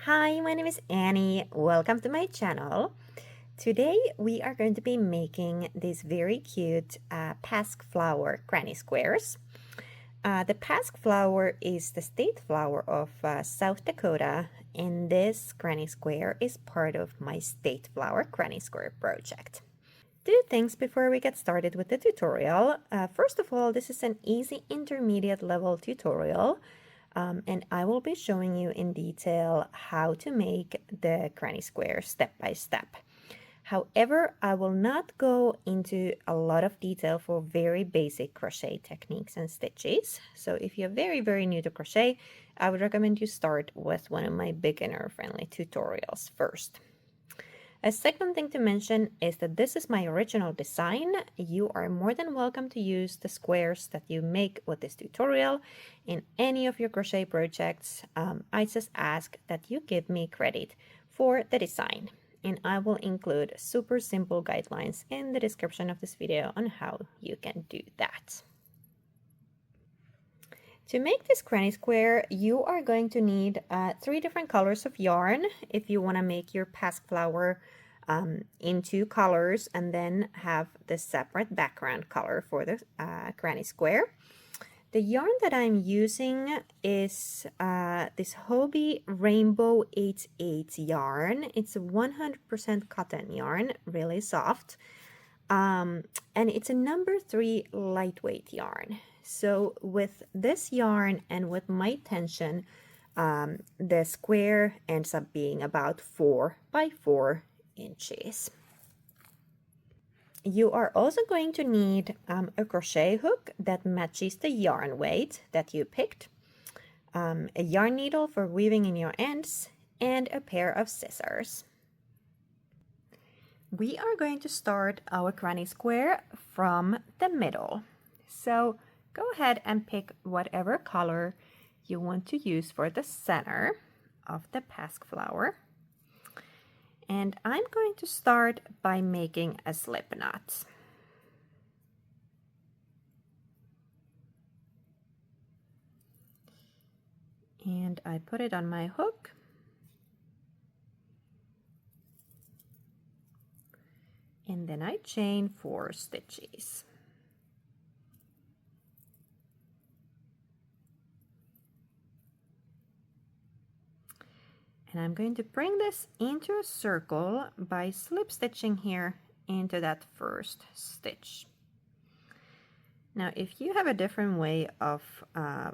Hi, my name is Annie. Welcome to my channel. Today we are going to be making these very cute Pasque Flower granny squares. The Pasque Flower is the state flower of South Dakota, and this granny square is part of my state flower granny square project. Two things before we get started with the tutorial. First of all, this is an easy intermediate level tutorial. And I will be showing you in detail how to make the granny square step by step. However, I will not go into a lot of detail for very basic crochet techniques and stitches. So if you're very new to crochet, I would recommend you start with one of my beginner-friendly tutorials first. A second thing to mention is that this is my original design. You are more than welcome to use the squares that you make with this tutorial in any of your crochet projects. I just ask that you give me credit for the design, and I will include super simple guidelines in the description of this video on how you can do that. To make this granny square, you are going to need 3 different colors of yarn if you want to make your Pasque Flower in 2 colors and then have the separate background color for the granny square. The yarn that I'm using is this Hobie Rainbow 88 yarn. It's a 100% cotton yarn, really soft. And it's a number 3 lightweight yarn. So with this yarn and with my tension, the square ends up being about 4 by 4 inches. You are also going to need a crochet hook that matches the yarn weight that you picked, a yarn needle for weaving in your ends, and a pair of scissors. We are going to start our granny square from the middle. So go ahead and pick whatever color you want to use for the center of the Pasque Flower. And I'm going to start by making a slip knot. And I put it on my hook. And then I chain 4 stitches. And I'm going to bring this into a circle by slip stitching here into that first stitch. Now, if you have a different way of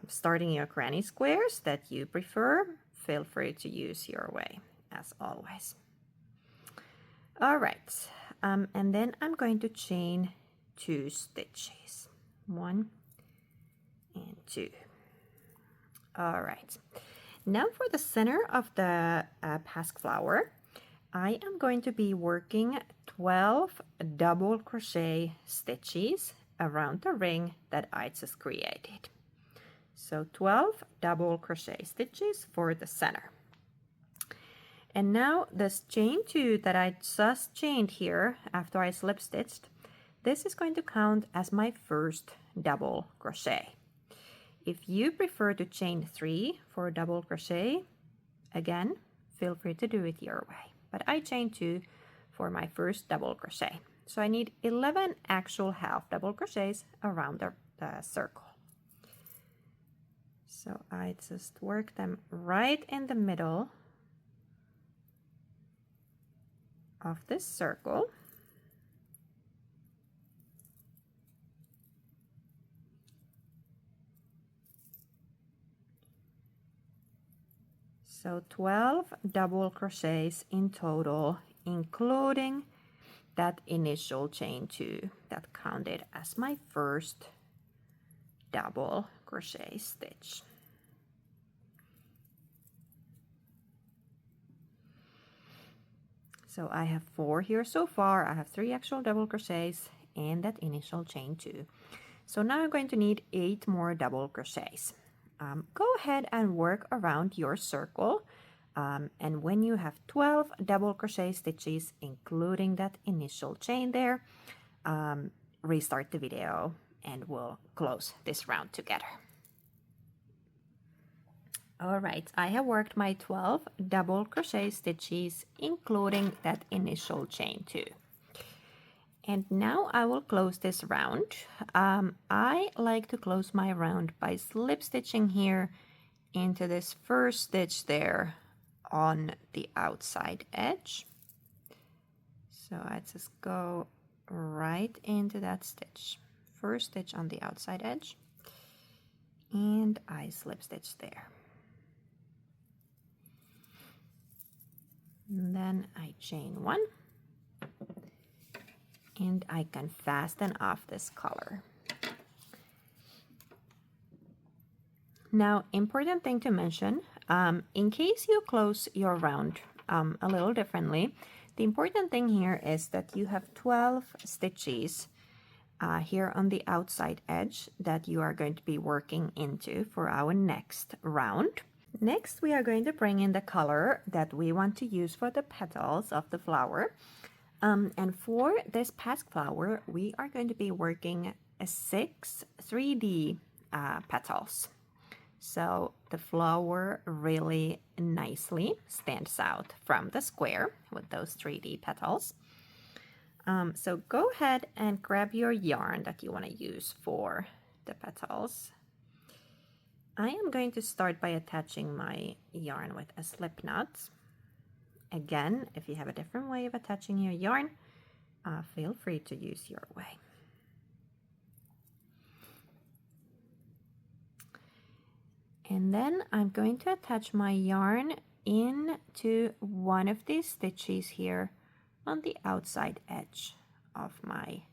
starting your granny squares that you prefer, feel free to use your way, as always. All right, and then I'm going to chain 2 stitches, 1 and 2. All right. Now for the center of the Pasque Flower, I am going to be working 12 double crochet stitches around the ring that I just created. So 12 double crochet stitches for the center. And now this chain 2 that I just chained here after I slip stitched, this is going to count as my first double crochet. If you prefer to chain 3 for double crochet, again, feel free to do it your way. But I chain 2 for my first double crochet. So I need 11 actual half double crochets around the circle. So I just work them right in the middle of this circle. So 12 double crochets in total, including that initial chain 2 that counted as my first double crochet stitch. So I have 4 here so far. I have 3 actual double crochets and that initial chain 2. So now I'm going to need 8 more double crochets. Go ahead and work around your circle, and when you have 12 double crochet stitches, including that initial chain there, restart the video and we'll close this round together. All right, I have worked my 12 double crochet stitches, including that initial chain 2. And now I will close this round. I like to close my round by slip stitching here into this first stitch there on the outside edge. So I just go right into that stitch, first stitch on the outside edge, and I slip stitch there. And then I chain 1, and I can fasten off this collar. Now, important thing to mention, in case you close your round a little differently, the important thing here is that you have 12 stitches here on the outside edge that you are going to be working into for our next round. Next, we are going to bring in the color that we want to use for the petals of the flower. And for this Pasque Flower, we are going to be working 6 3D petals. So the flower really nicely stands out from the square with those 3D petals. So go ahead and grab your yarn that you want to use for the petals. I am going to start by attaching my yarn with a slip knot. Again, if you have a different way of attaching your yarn, feel free to use your way. And then I'm going to attach my yarn into one of these stitches here on the outside edge of my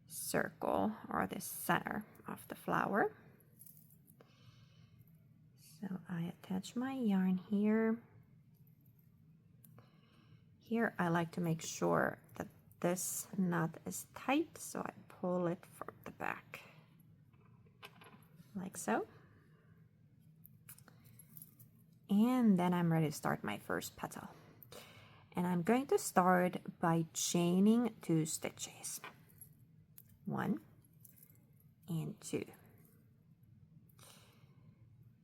circle, or the center of the flower. So I attach my yarn here. Here I like to make sure that this knot is tight, so I pull it from the back, like so. And then I'm ready to start my first petal. And I'm going to start by chaining 2 stitches. 1 and 2.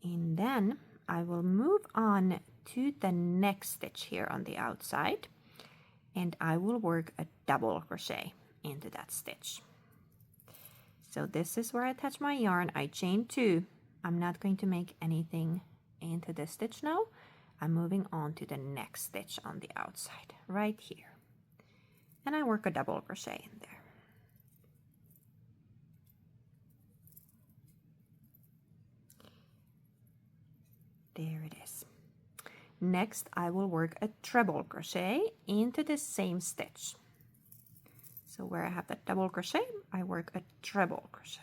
And then I will move on to the next stitch here on the outside, and I will work a double crochet into that stitch. So this is where I attach my yarn. I chain 2. I'm not going to make anything into this stitch now. I'm moving on to the next stitch on the outside right here, and I work a double crochet in there. There it is. Next, I will work a treble crochet into the same stitch. So where I have the double crochet, I work a treble crochet.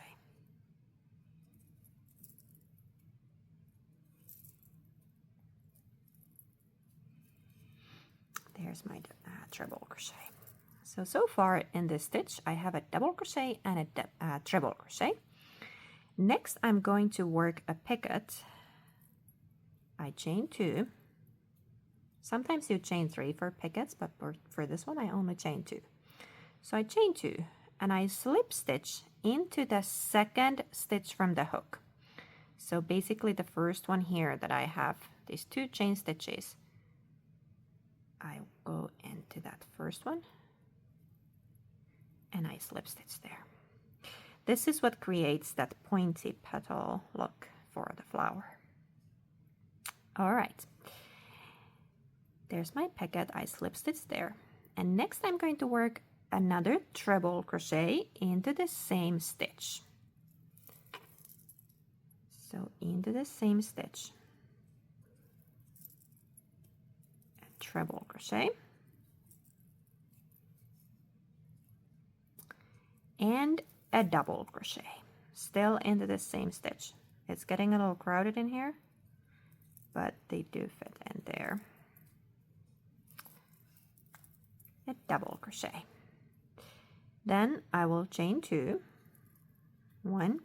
There's my treble crochet. So far in this stitch, I have a double crochet and a treble crochet. Next, I'm going to work a picot. I chain 2. Sometimes you chain 3 for picots, but for this one, I only chain 2. So I chain 2, and I slip stitch into the second stitch from the hook. So basically the first one here that I have, these 2 chain stitches, I go into that first one, and I slip stitch there. This is what creates that pointy petal look for the flower. All right, there's my picot. I slip stitch there, and next I'm going to work another treble crochet into the same stitch. So into the same stitch, a treble crochet, and a double crochet, still into the same stitch. It's getting a little crowded in here, but they do fit in there. A double crochet. Then I will chain 2, 1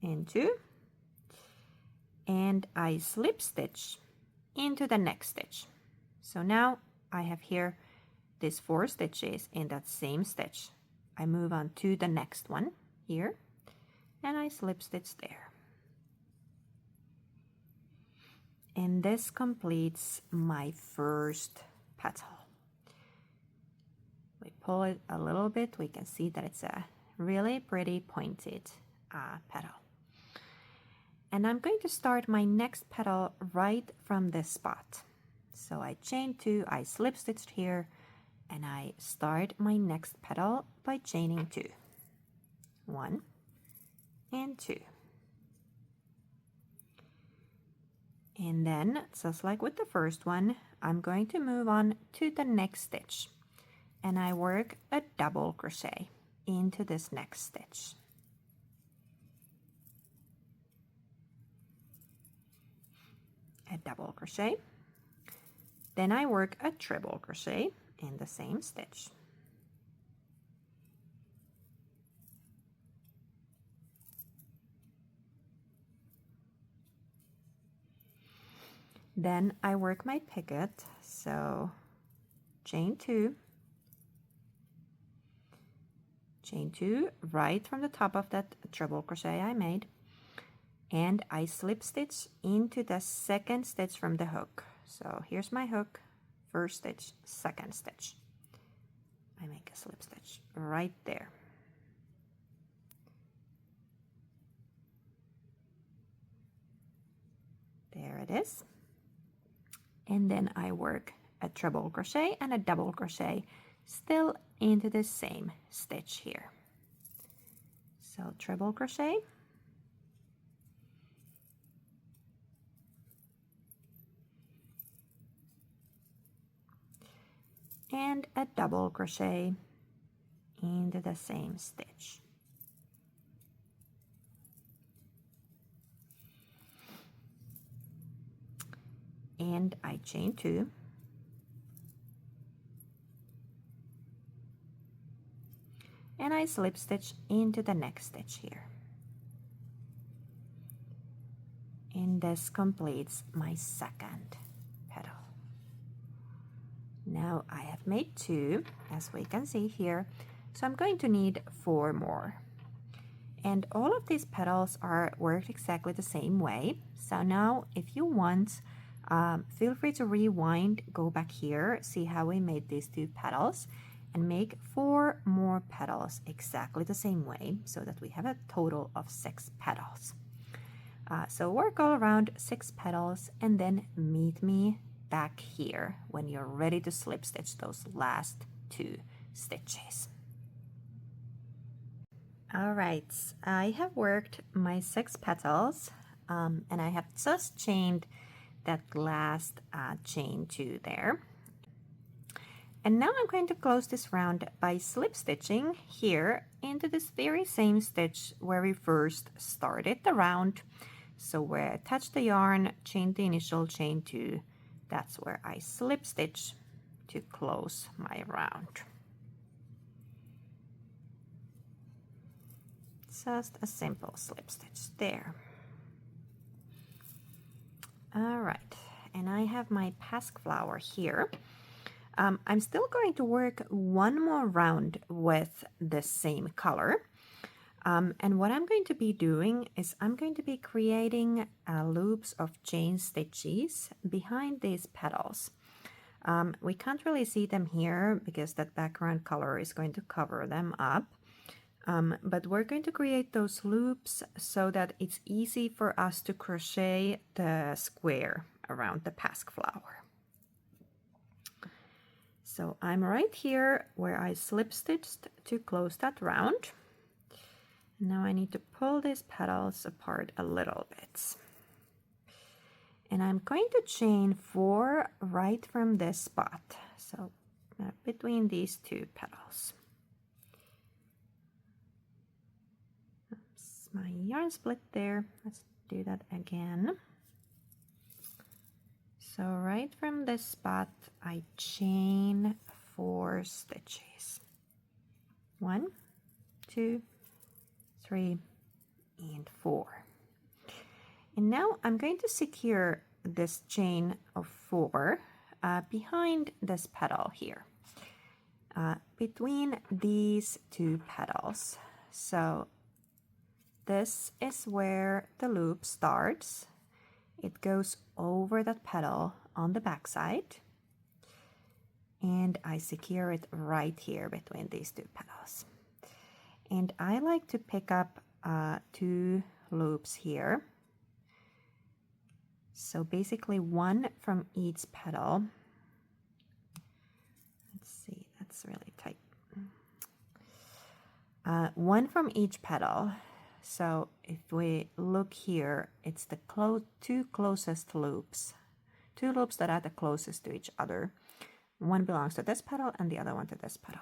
and 2, and I slip stitch into the next stitch. So now I have here these 4 stitches in that same stitch. I move on to the next one here, and I slip stitch there. And this completes my first petal. We pull it a little bit, we can see that it's a really pretty pointed petal. And I'm going to start my next petal right from this spot. So I chain 2, I slip stitched here, and I start my next petal by chaining 2. 1 and 2. And then, just like with the first one, I'm going to move on to the next stitch. And I work a double crochet into this next stitch. A double crochet. Then I work a treble crochet in the same stitch. Then I work my picot, so chain 2, chain 2 right from the top of that treble crochet I made, and I slip stitch into the second stitch from the hook. So here's my hook, first stitch, second stitch. I make a slip stitch right there. There it is. And then I work a treble crochet and a double crochet still into the same stitch here. So treble crochet, and a double crochet into the same stitch. And I chain 2, and I slip stitch into the next stitch here. And this completes my second petal. Now I have made 2, as we can see here, so I'm going to need 4 more. And all of these petals are worked exactly the same way. So now if you want, feel free to rewind, go back here, see how we made these 2 petals, and make 4 more petals exactly the same way, so that we have a total of 6 petals. So work all around 6 petals, and then meet me back here when you're ready to slip stitch those last 2 stitches. All right, I have worked my 6 petals, and I have just chained that last chain 2 there. And now I'm going to close this round by slip stitching here into this very same stitch where we first started the round. So where I touch the yarn, chain the initial chain 2, that's where I slip stitch to close my round. Just a simple slip stitch there. All right, and I have my Pasque Flower here. I'm still going to work 1 more round with the same color. And what I'm going to be doing is I'm going to be creating loops of chain stitches behind these petals. We can't really see them here because that background color is going to cover them up. But we're going to create those loops so that it's easy for us to crochet the square around the Pasque Flower. So I'm right here where I slip stitched to close that round. Now I need to pull these petals apart a little bit. And I'm going to chain 4 right from this spot. So between these 2 petals. Oops, my yarn split there. Let's do that again. So right from this spot, I chain 4 stitches. 1, 2, 3, and 4. And now I'm going to secure this chain of 4 behind this petal here, between these 2 petals. So this is where the loop starts, It goes over that petal on the back side, and I secure it right here between these two petals. And I like to pick up 2 loops here. So basically 1 from each petal. Let's see, that's really tight. 1 from each petal. So if we look here, it's the 2 closest loops. 2 loops that are the closest to each other. One belongs to this petal and the other one to this petal.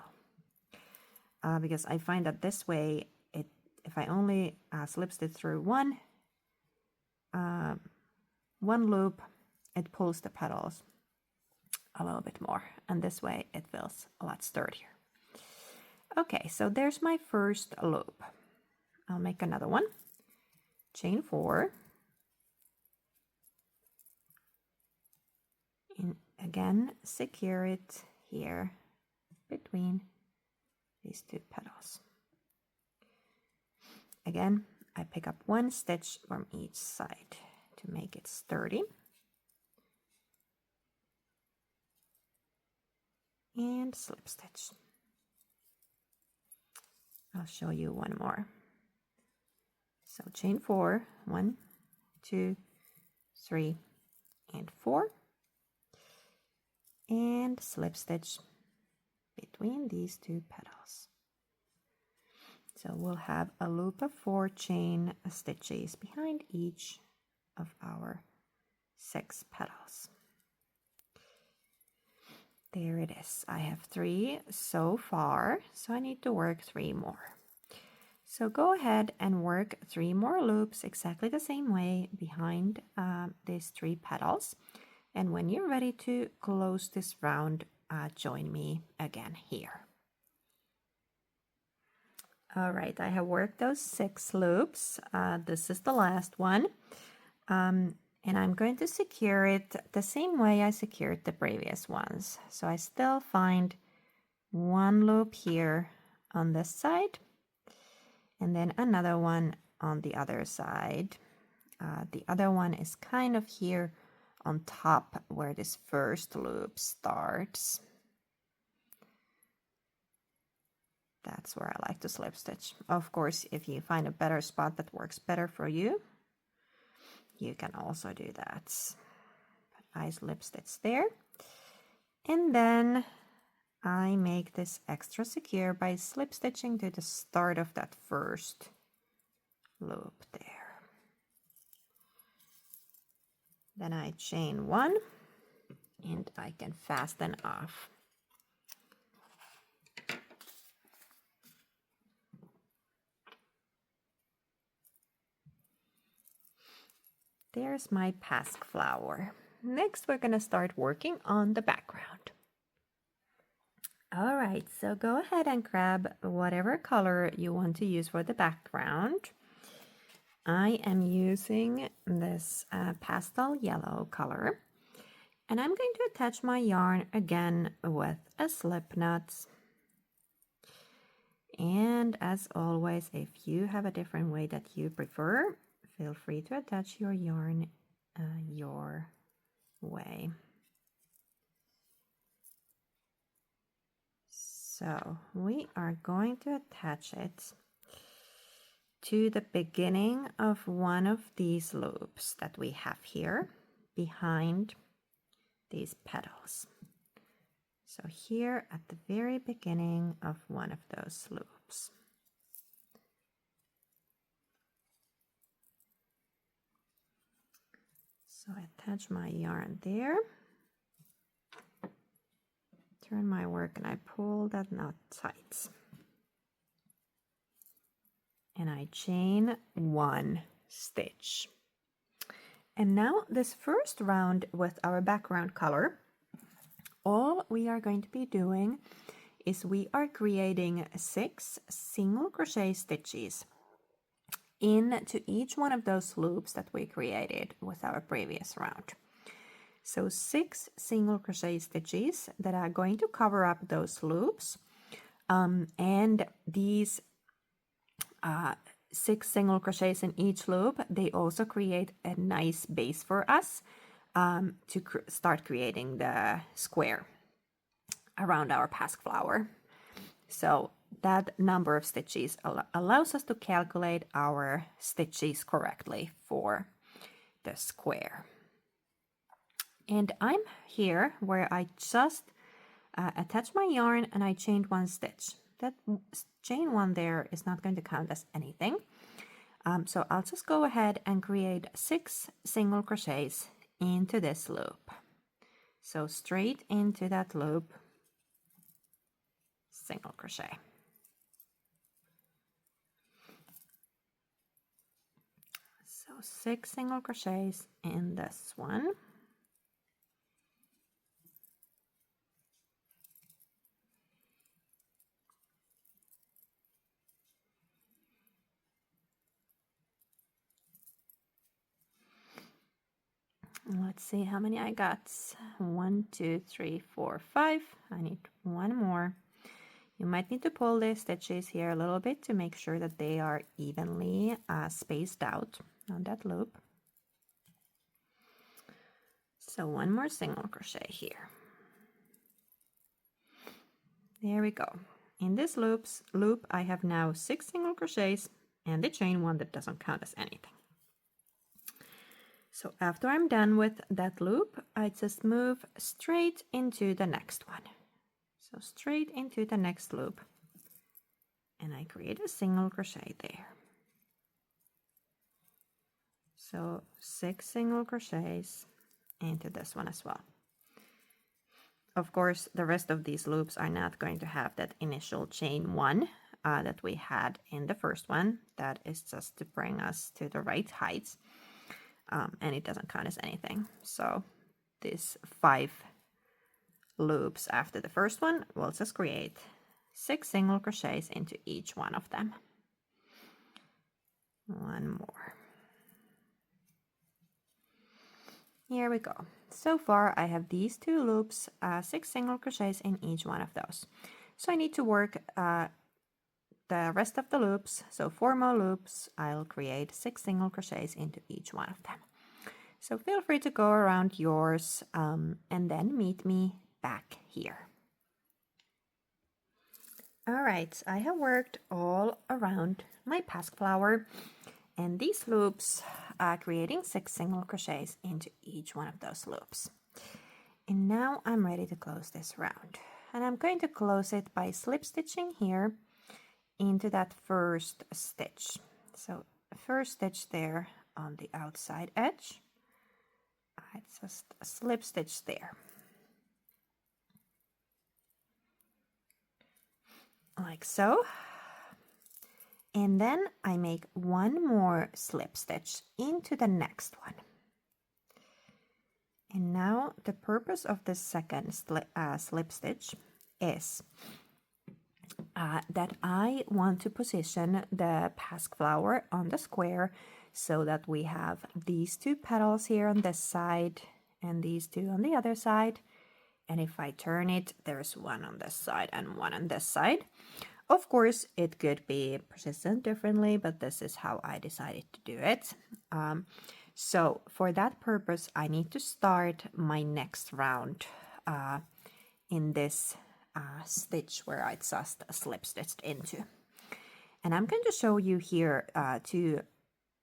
Because I find that this way, if I only slip stitch through one loop, it pulls the petals a little bit more, and this way it feels a lot sturdier. Okay, so there's my first loop. I'll make another one. Chain 4. And again, secure it here between these 2 petals. Again, I pick up 1 stitch from each side to make it sturdy. And slip stitch. I'll show you one more. So chain 4, 1, 2, 3, and 4. And slip stitch between these 2 petals. So we'll have a loop of 4 chain stitches behind each of our 6 petals. There it is. I have 3 so far, so I need to work 3 more. So go ahead and work 3 more loops exactly the same way behind these 3 petals. And when you're ready to close this round, join me again here. All right, I have worked those 6 loops. This is the last one. And I'm going to secure it the same way I secured the previous ones. So I still find 1 loop here on this side, and then another one on the other side. The other one is kind of here on top where this first loop starts. That's where I like to slip stitch. Of course, if you find a better spot that works better for you, you can also do that. But I slip stitch there. And then I make this extra secure by slip stitching to the start of that first loop there. Then I chain 1 and I can fasten off. There's my Pasque Flower. Next, we're going to start working on the background. All right, so go ahead and grab whatever color you want to use for the background. I am using this pastel yellow color, and I'm going to attach my yarn again with a slip knot. And as always, if you have a different way that you prefer, feel free to attach your yarn your way. So we are going to attach it to the beginning of one of these loops that we have here behind these petals. So here at the very beginning of one of those loops. So I attach my yarn there, turn my work, and I pull that knot tight. And I chain 1 stitch. And now this first round with our background color, all we are going to be doing is we are creating 6 single crochet stitches into each one of those loops that we created with our previous round. So 6 single crochet stitches that are going to cover up those loops, and these 6 single crochets in each loop, they also create a nice base for us to start creating the square around our Pasque flower. So that number of stitches allows us to calculate our stitches correctly for the square. And I'm here where I just attach my yarn and I chained 1 stitch. That chain 1 there is not going to count as anything. So I'll just go ahead and create 6 single crochets into this loop. So straight into that loop, single crochet. So 6 single crochets in this one. Let's see how many I got. 1, 2, 3, 4, 5. I need 1 more. You might need to pull the stitches here a little bit to make sure that they are evenly spaced out on that loop. So 1 more single crochet here. There we go. In this loop, I have now 6 single crochets and the chain 1 that doesn't count as anything. So after I'm done with that loop, I just move straight into the next one. So straight into the next loop. And I create a single crochet there. So 6 single crochets into this one as well. Of course, the rest of these loops are not going to have that initial chain 1 that we had in the first one. That is just to bring us to the right heights. And it doesn't count as anything. So these 5 loops after the first one, we'll just create 6 single crochets into each one of them. 1 more. Here we go. So far I have these 2 loops, 6 single crochets in each one of those. So I need to work the rest of the loops. So 4 more loops, I'll create 6 single crochets into each one of them. So feel free to go around yours and then meet me back here. All right, I have worked all around my Pasque flower and these loops are creating 6 single crochets into each one of those loops. And now I'm ready to close this round. And I'm going to close it by slip stitching here into that first stitch. So first stitch there on the outside edge. I just slip stitch there. Like so. And then I make 1 more slip stitch into the next one. And now the purpose of the second slip stitch is that I want to position the Pasque flower on the square so that we have these 2 petals here on this side and these 2 on the other side. And if I turn it, there's 1 on this side and 1 on this side. Of course, it could be positioned differently, but this is how I decided to do it. So for that purpose, I need to start my next round in this stitch where I just slip stitched into. And I'm going to show you here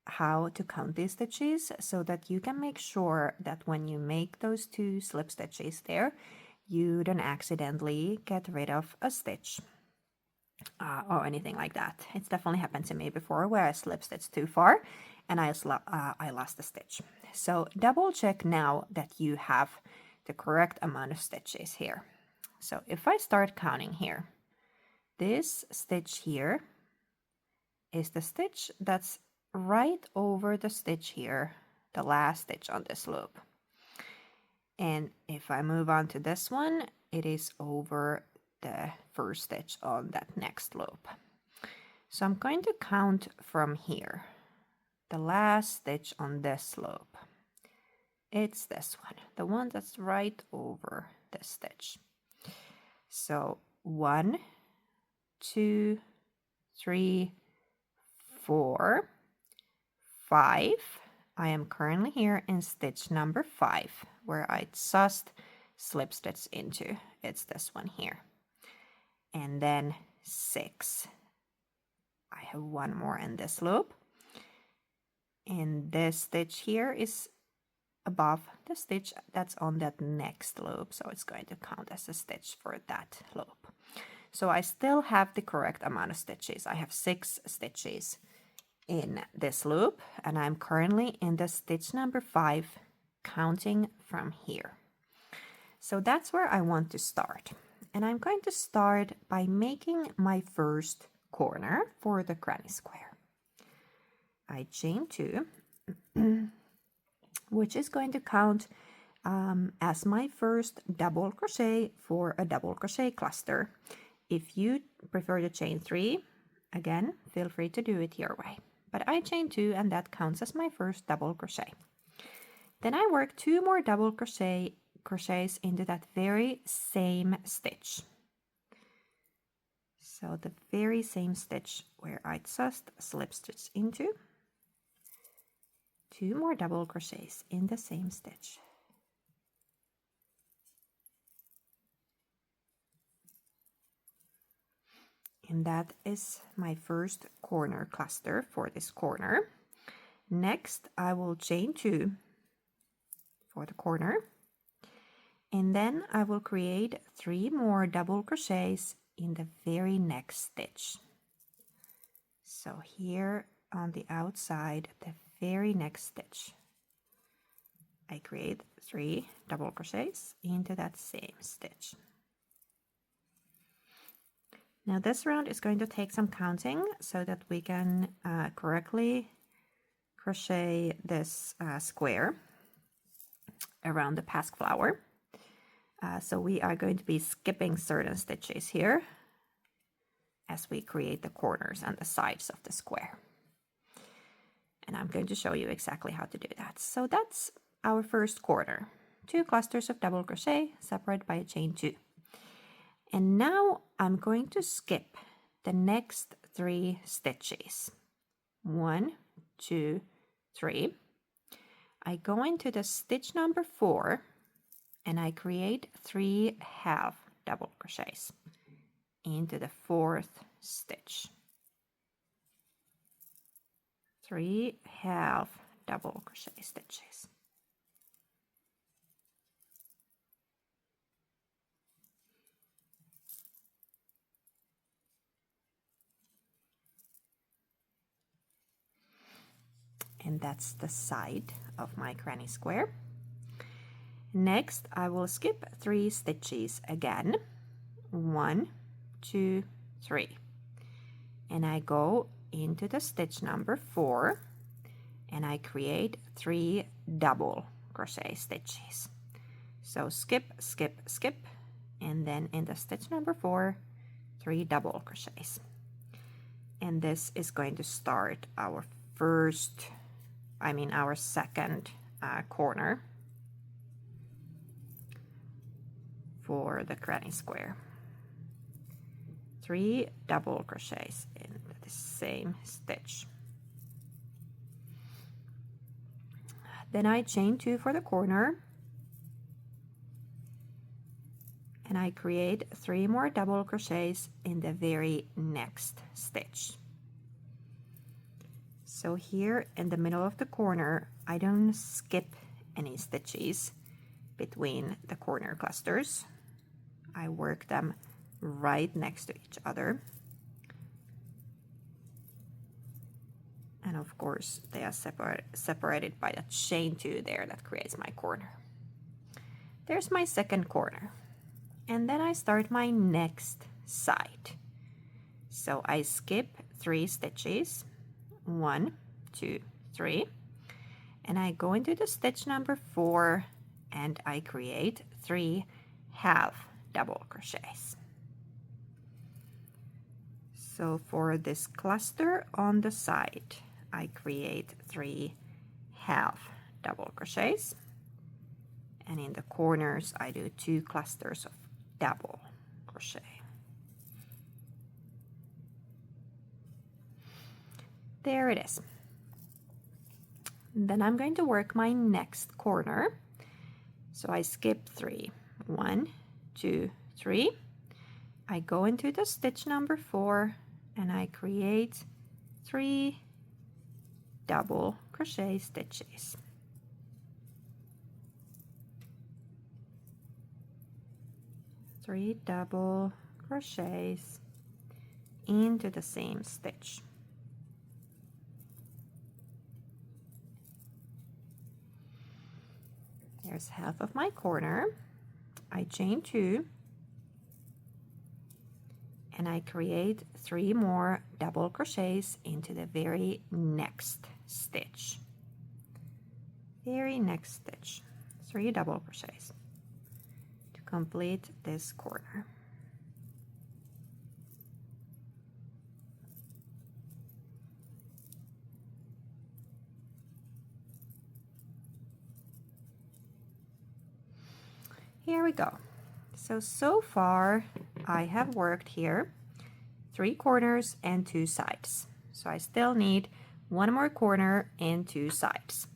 how to count these stitches so that you can make sure that when you make those 2 slip stitches there, you don't accidentally get rid of a stitch or anything like that. It's definitely happened to me before where I slip stitched too far and I lost a stitch. So double check now that you have the correct amount of stitches here. So if I start counting here, this stitch here is the stitch that's right over the stitch here, the last stitch on this loop. And if I move on to this one, it is over the first stitch on that next loop. So I'm going to count from here. The last stitch on this loop. It's this one, the one that's right over this stitch. So 1, 2, 3, 4, 5. I am currently here in stitch number 5, where I just slip stitch into. It's this one here. And then 6. I have one more in this loop. And this stitch here is above the stitch that's on that next loop, so it's going to count as a stitch for that loop. So I still have the correct amount of stitches. I have 6 stitches in this loop, and I'm currently in the stitch number 5, counting from here. So that's where I want to start, and I'm going to start by making my first corner for the granny square. I chain 2 which is going to count as my first double crochet for a double crochet cluster. If you prefer to chain 3, again, feel free to do it your way. But I chain 2, and that counts as my first double crochet. Then I work 2 more double crochets into that very same stitch. So the very same stitch where I just slip stitch into. 2 more double crochets in the same stitch. And that is my first corner cluster for this corner. Next, I will chain 2 for the corner. And then I will create 3 more double crochets in the very next stitch. So here on the outside, the very next stitch, I create 3 double crochets into that same stitch. Now this round is going to take some counting so that we can correctly crochet this square around the Pasque Flower. So we are going to be skipping certain stitches here as we create the corners and the sides of the square. And I'm going to show you exactly how to do that. So that's our first corner. 2 clusters of double crochet separated by a chain 2. And now I'm going to skip the next 3 stitches. 1, 2, 3. I go into the stitch number 4 and I create 3 half double crochets into the 4th stitch. 3 half double crochet stitches. And that's the side of my granny square. Next, I will skip 3 stitches again. 1, 2, 3. And I go into the stitch number 4 and I create 3 double crochet stitches. So skip, skip, skip, and then in the stitch number 4, 3 double crochets. And this is going to start our second corner for the granny square. 3 double crochets in the same stitch. Then I chain 2 for the corner and I create 3 more double crochets in the very next stitch. So here in the middle of the corner, I don't skip any stitches between the corner clusters. I work them right next to each other. And of course, they are separated by that chain 2 there that creates my corner. There's my second corner. And then I start my next side. So I skip 3 stitches. 1, 2, 3. And I go into the stitch number 4 and I create 3 half double crochets. So for this cluster on the side, I create 3 half double crochets. And in the corners, I do 2 clusters of double crochet. There it is. Then I'm going to work my next corner. So I skip 3. 1, 2, 3. I go into the stitch number 4 and I create 3 double crochet stitches. Three double crochets into the same stitch. There's half of my corner. I chain 2 and I create 3 more double crochets into the very next stitch. Very next stitch. 3 double crochets to complete this corner. Here we go. So far I have worked here 3 corners and 2 sides. So I still need 1 more corner and 2 sides.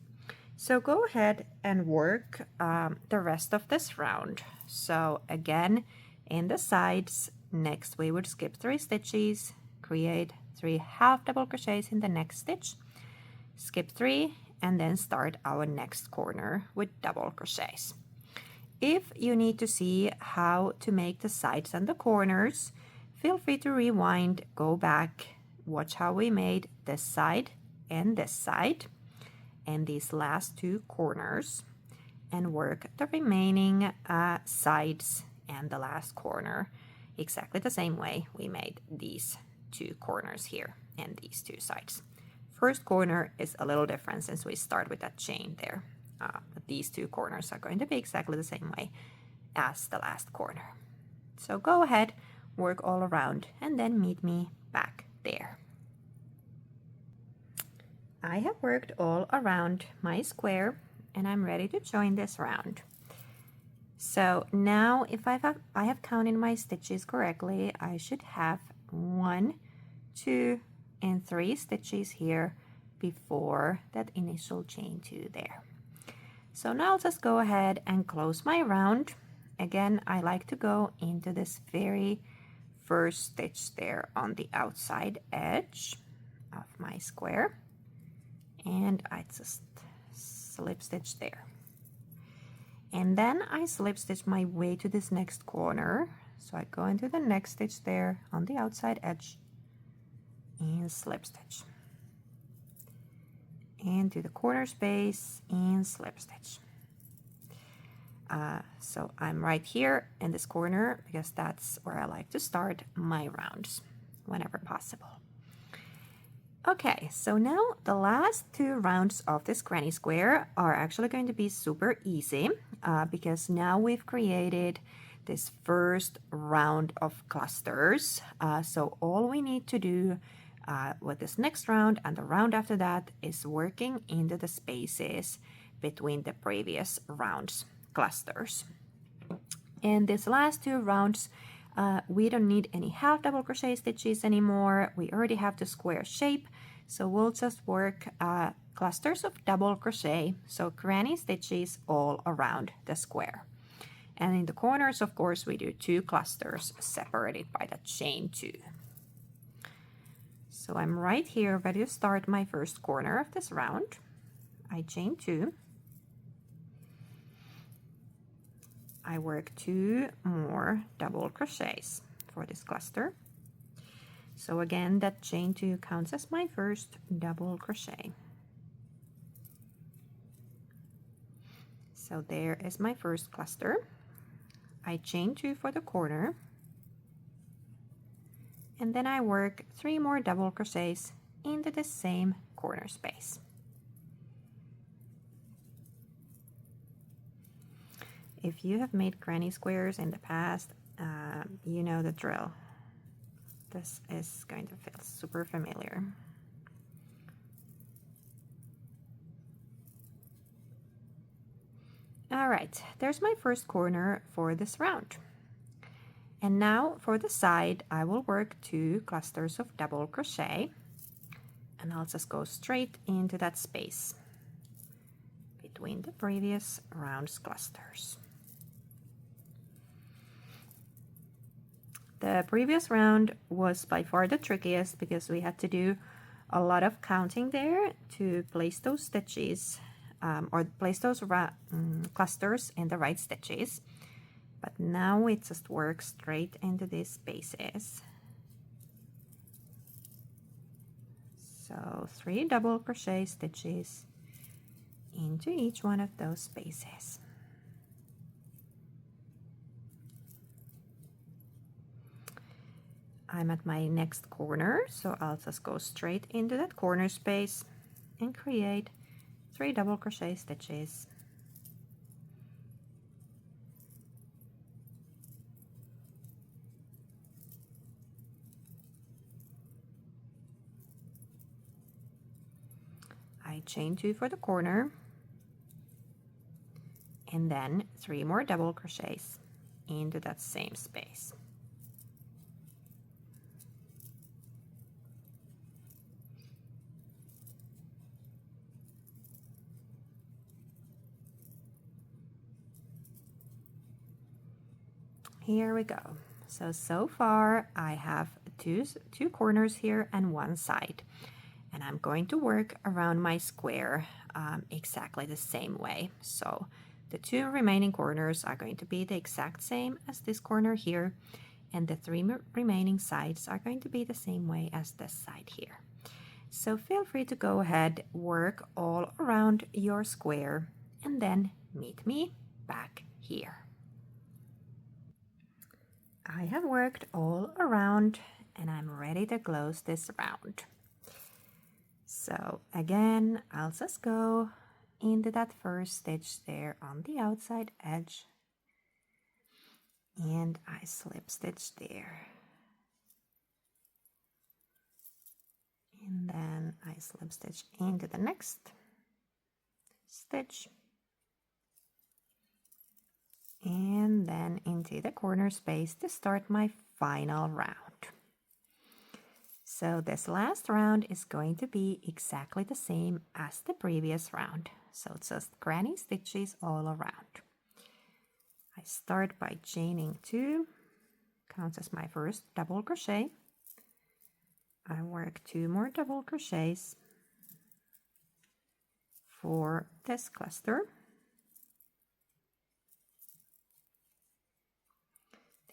So go ahead and work the rest of this round. So again, in the sides, next we would skip 3 stitches, create 3 half double crochets in the next stitch, skip 3, and then start our next corner with double crochets. If you need to see how to make the sides and the corners, feel free to rewind, go back, watch how we made this side and these last 2 corners, and work the remaining sides and the last corner exactly the same way we made these 2 corners here and these 2 sides. First corner is a little different since we start with that chain there. But these 2 corners are going to be exactly the same way as the last corner. So go ahead, work all around, and then meet me back there. I have worked all around my square and I'm ready to join this round. So now if I have counted my stitches correctly, I should have 1, 2, and 3 stitches here before that initial chain 2 there. So now I'll just go ahead and close my round. Again, I like to go into this very first stitch there on the outside edge of my square. And I just slip stitch there. And then I slip stitch my way to this next corner. So I go into the next stitch there on the outside edge and slip stitch. And do the corner space and slip stitch. So I'm right here in this corner because that's where I like to start my rounds whenever possible. Okay, so now the last 2 rounds of this granny square are actually going to be super easy because now we've created this first round of clusters. So all we need to do with this next round and the round after that is working into the spaces between the previous rounds clusters. And these last 2 rounds, we don't need any half double crochet stitches anymore. We already have the square shape, so we'll just work clusters of double crochet, so granny stitches all around the square. And in the corners, of course, we do 2 clusters separated by the chain 2. So I'm right here ready to start my first corner of this round. I chain 2. I work 2 more double crochets for this cluster. So again, that chain 2 counts as my first double crochet. So there is my first cluster. I chain 2 for the corner. And then I work 3 more double crochets into the same corner space. If you have made granny squares in the past, you know the drill. This is going to feel super familiar. All right, there's my first corner for this round. And now for the side, I will work 2 clusters of double crochet. and I'll just go straight into that space between the previous round's clusters. The previous round was by far the trickiest because we had to do a lot of counting there to place those stitches or place those clusters in the right stitches. But now it just works straight into these spaces. So 3 double crochet stitches into each one of those spaces. I'm at my next corner, so I'll just go straight into that corner space and create 3 double crochet stitches. I chain 2 for the corner, and then 3 more double crochets into that same space. Here we go. So far I have two corners here and one side, and I'm going to work around my square exactly the same way. So the 2 remaining corners are going to be the exact same as this corner here, and the 3 remaining sides are going to be the same way as this side here. So feel free to go ahead, work all around your square, and then meet me back here. I have worked all around and I'm ready to close this round. So again, I'll just go into that first stitch there on the outside edge, and I slip stitch there, and then I slip stitch into the next stitch, and then into the corner space to start my final round. So this last round is going to be exactly the same as the previous round. So it's just granny stitches all around. I start by chaining 2, counts as my first double crochet. I work 2 more double crochets for this cluster.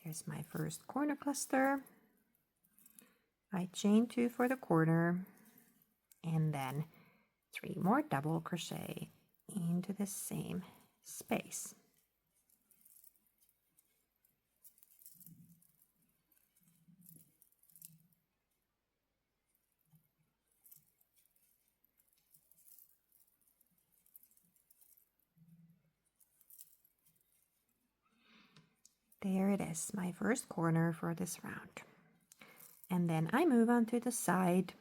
There's my first corner cluster. I chain 2 for the corner, and then 3 more double crochet into the same space. There it is, my first corner for this round. And then I move on to the side,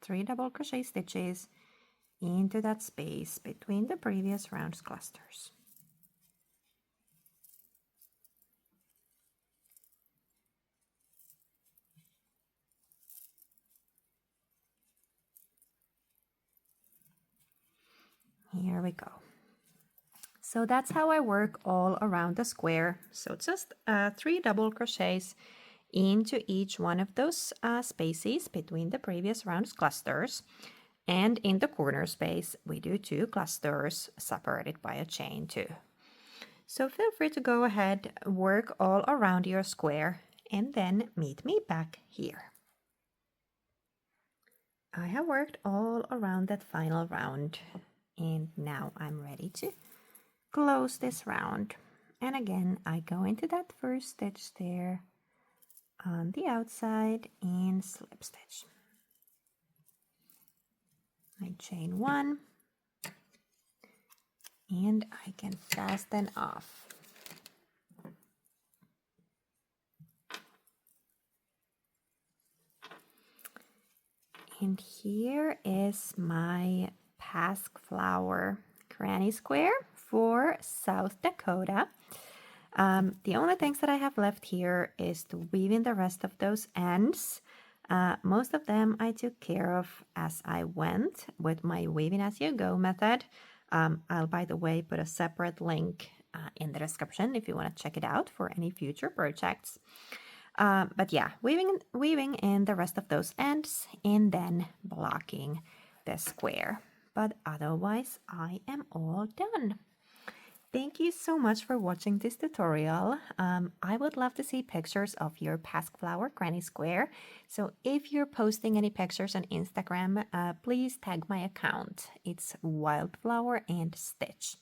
3 double crochet stitches into that space between the previous round's clusters. Here we go. So that's how I work all around the square. So just 3 double crochets into each one of those spaces between the previous round's clusters. And in the corner space, we do 2 clusters separated by a chain 2. So feel free to go ahead, work all around your square, and then meet me back here. I have worked all around that final round, and now I'm ready to close this round. And again, I go into that first stitch there on the outside and slip stitch. I chain 1, and I can fasten off. And here is my Pasque Flower granny square for South Dakota. The only things that I have left here is to weave in the rest of those ends. Most of them I took care of as I went with my weaving as you go method. I'll, by the way, put a separate link in the description if you want to check it out for any future projects. But yeah, weaving in the rest of those ends and then blocking the square. But otherwise, I am all done. Thank you so much for watching this tutorial. I would love to see pictures of your Pasque Flower granny square. So if you're posting any pictures on Instagram, please tag my account. It's Wildflower and Stitch.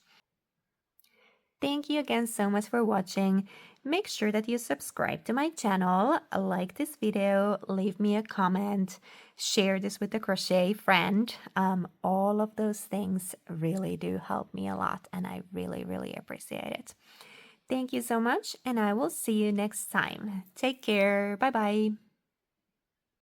Thank you again so much for watching. Make sure that you subscribe to my channel, like this video, leave me a comment, share this with a crochet friend. All of those things really do help me a lot and I really, really appreciate it. Thank you so much and I will see you next time. Take care. Bye-bye.